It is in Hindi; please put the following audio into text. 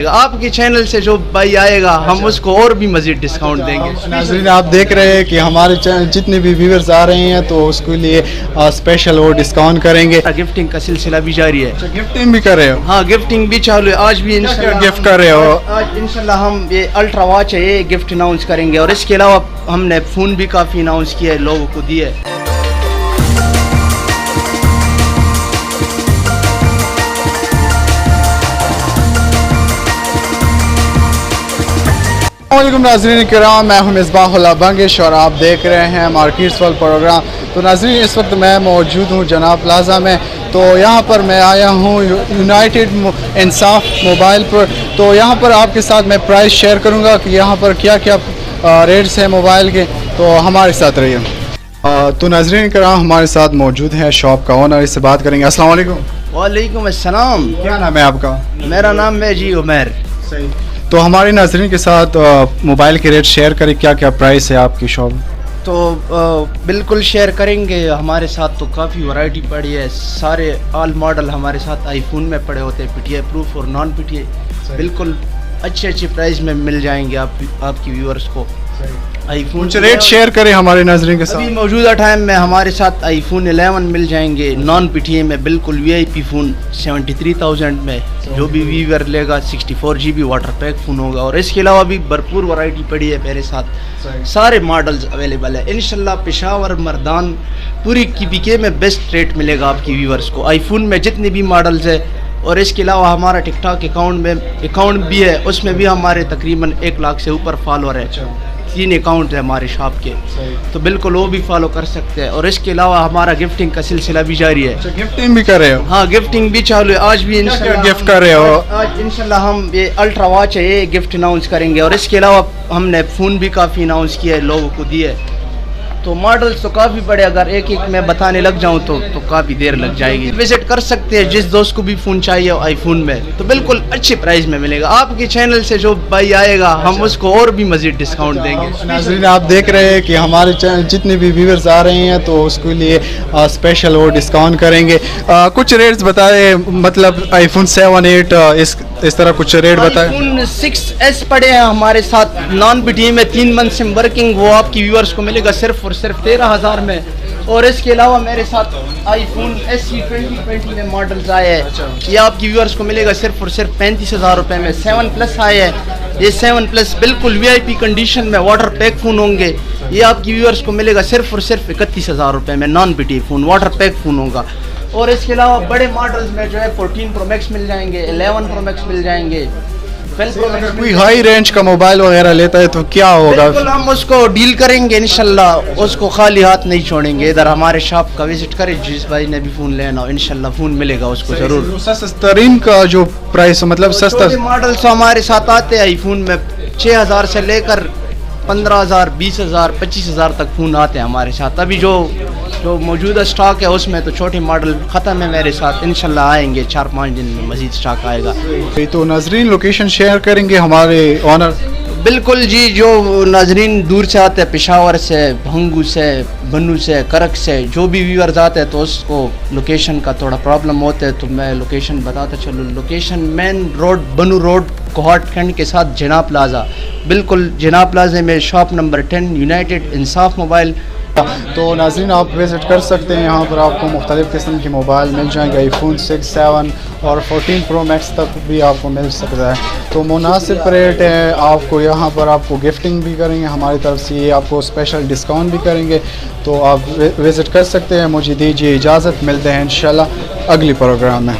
आपके चैनल से जो भाई आएगा हम उसको और भी मजीद डिस्काउंट देंगे। नाज़रीन आप देख रहे हैं कि हमारे चैनल जितने भी व्यूअर्स आ रहे हैं तो उसके लिए स्पेशल और डिस्काउंट करेंगे। गिफ्टिंग का सिलसिला भी जारी है। गिफ्टिंग भी कर रहे हो? हाँ गिफ्टिंग भी चालू है। आज भी इंशाल्लाह गिफ्ट कर रहे हो? आज इंशाल्लाह हम ये अल्ट्रा वॉच है ये गिफ्ट अनाउंस करेंगे और इसके अलावा हमने फ़ोन भी काफ़ी अनाउंस किया है, लोगों को दिए। अस्सलामुअलैकुम नाज़रीन किराम, मैं हूं मिसबाहुल्लाह बंगिश और आप देख रहे हैं मार्केट्स वर्ल्ड प्रोग्राम। तो नाज़रीन इस वक्त मैं मौजूद हूं जनाब प्लाजा में। तो यहाँ पर मैं आया हूं यूनाइटेड इंसाफ मोबाइल पर। तो यहाँ पर आपके साथ मैं प्राइस शेयर करूँगा कि यहाँ पर क्या क्या रेट्स हैं मोबाइल के। तो हमारे साथ रहिए। तो नाज़रीन किराम हमारे साथ मौजूद है शॉप का ओनर, इससे बात करेंगे। अस्सलाम वालेकुम। वालेकुम अस्सलाम। क्या नाम है आपका? मेरा नाम है जी उमर। सही। तो हमारे नाज़रीन के साथ मोबाइल के रेट शेयर करें, क्या क्या प्राइस है आपकी शॉप? तो बिल्कुल शेयर करेंगे। हमारे साथ तो काफ़ी वैरायटी पड़ी है, सारे ऑल मॉडल हमारे साथ आईफोन में पड़े होते हैं, पीटीआई प्रूफ और नॉन पीटीआई। बिल्कुल अच्छे प्राइस में मिल जाएंगे आपकी व्यूअर्स को आईफोन। कुछ रेट शेयर करें हमारे नाज़रीन के साथ। अभी मौजूदा टाइम में हमारे साथ आईफोन 11 मिल जाएंगे नॉन पीटीआई में, बिल्कुल वीआईपी फ़ोन 73,000 में। जो भी व्यूअर लेगा 64 GB वाटर पैक फ़ोन होगा। और इसके अलावा भी भरपूर वैरायटी पड़ी है मेरे साथ, सारे मॉडल्स अवेलेबल है। इंशाल्लाह पेशावर मर्दान पूरी KPK में बेस्ट रेट मिलेगा आपकी व्यूअर्स को आईफोन में जितने भी मॉडल्स है। और इसके अलावा हमारा टिकटॉक अकाउंट भी है, उसमें भी हमारे तकरीबन 1 लाख से ऊपर फॉलोअर है। 3 अकाउंट है हमारे शॉप के, तो बिल्कुल वो भी फॉलो कर सकते हैं। और इसके अलावा हमारा गिफ्टिंग का सिलसिला भी जारी है। गिफ्टिंग भी कर रहे हो? हाँ गिफ्टिंग भी चालू है। आज भी इंशाल्लाह गिफ्ट कर रहे हो? आज इंशाल्लाह हम ये अल्ट्रा वॉच है ये गिफ्ट अनाउंस करेंगे। और इसके अलावा हमने फ़ोन भी काफ़ी अनाउंस किया है, लोगों को दिए। तो मॉडल्स तो काफ़ी बड़े, अगर एक एक मैं बताने लग जाऊं तो काफ़ी देर लग जाएगी। विजिट कर सकते हैं, जिस दोस्त को भी फ़ोन चाहिए आईफोन में तो बिल्कुल अच्छे प्राइस में मिलेगा। आपके चैनल से जो भाई आएगा हम उसको और भी मज़ीद डिस्काउंट देंगे। नाज़रीन आप देख रहे हैं कि हमारे चैनल जितने भी व्यूअर्स आ रहे हैं तो उसके लिए स्पेशल और डिस्काउंट करेंगे। कुछ रेट्स बताए, मतलब आईफोन 7, 8 इस तरह कुछ रेट बताए। आईफोन 6s पड़े हैं हमारे साथ नॉन पीटीआई में, 3 मंथ से वर्किंग, वो आपकी व्यूअर्स को मिलेगा सिर्फ और सिर्फ 13,000 में। और इसके अलावा मेरे साथ आईफोन SE 2020 में मॉडल्स आए हैं, ये आपकी व्यूअर्स को मिलेगा सिर्फ और सिर्फ 35,000 रुपये में। 7 प्लस आए हैं, ये 7 प्लस बिल्कुल VIP कंडीशन में वाटर पैक फ़ोन होंगे, ये आपकी व्यूअर्स को मिलेगा सिर्फ और सिर्फ 31,000 रुपये में। Non PTI phone water pack phone होगा। और इसके अलावा बड़े मॉडल्स में जो है 14 Pro Max मिल जाएंगे, 11 Pro Max मिल जाएंगे, 12 Pro Max। कोई हाई रेंज का मोबाइल वगैरह लेता है तो क्या होगा? बिल्कुल हम उसको डील करेंगे इंशाल्लाह, उसको खाली हाथ नहीं छोड़ेंगे। इधर हमारे शॉप का विजिट करें, जिस भाई ने भी फ़ोन लेना हो इंशाल्लाह फ़ोन मिलेगा उसको ज़रूर। सस्ता तरीन का जो प्राइस, मतलब सस्ता मॉडल्स हमारे साथ आते हैं आईफोन में 6,000 से लेकर 15,000, 20,000, 25,000 तक फ़ोन आते हैं हमारे साथ। अभी जो मौजूदा स्टॉक है उसमें तो छोटे मॉडल ख़त्म है मेरे साथ, इंशाल्लाह आएंगे 4-5 दिन में मज़ीद स्टॉक आएगा। तो नाज़रीन लोकेशन शेयर करेंगे हमारे ऑनर। बिल्कुल जी, जो नाजरीन दूर से आते हैं, पेशावर से, भंगू से, बनू से, करक से, जो भी व्यूअर्स आते हैं तो उसको लोकेशन का थोड़ा प्रॉब्लम होता है, तो मैं लोकेशन बताता चलूँ। लोकेशन मेन रोड बनू रोड कोहाट खंड के साथ जना प्लाजा, बिल्कुल जना प्लाजे में शॉप नंबर 10 यूनाइटेड इंसाफ मोबाइल। तो नाज़रीन आप विज़िट कर सकते हैं, यहाँ पर आपको मुख्तलिफ़ किस्म के मोबाइल मिल जाएंगे। आईफोन 6, 7 और 14 Pro Max तक भी आपको मिल सकता है। तो मुनासिब रेट है आपको, यहाँ पर आपको गिफ्टिंग भी करेंगे हमारी तरफ से, ये आपको स्पेशल डिस्काउंट भी करेंगे। तो आप विज़िट कर सकते हैं। मुझे दीजिए इजाज़त, मिलते हैं इंशाल्लाह अगली प्रोग्राम में।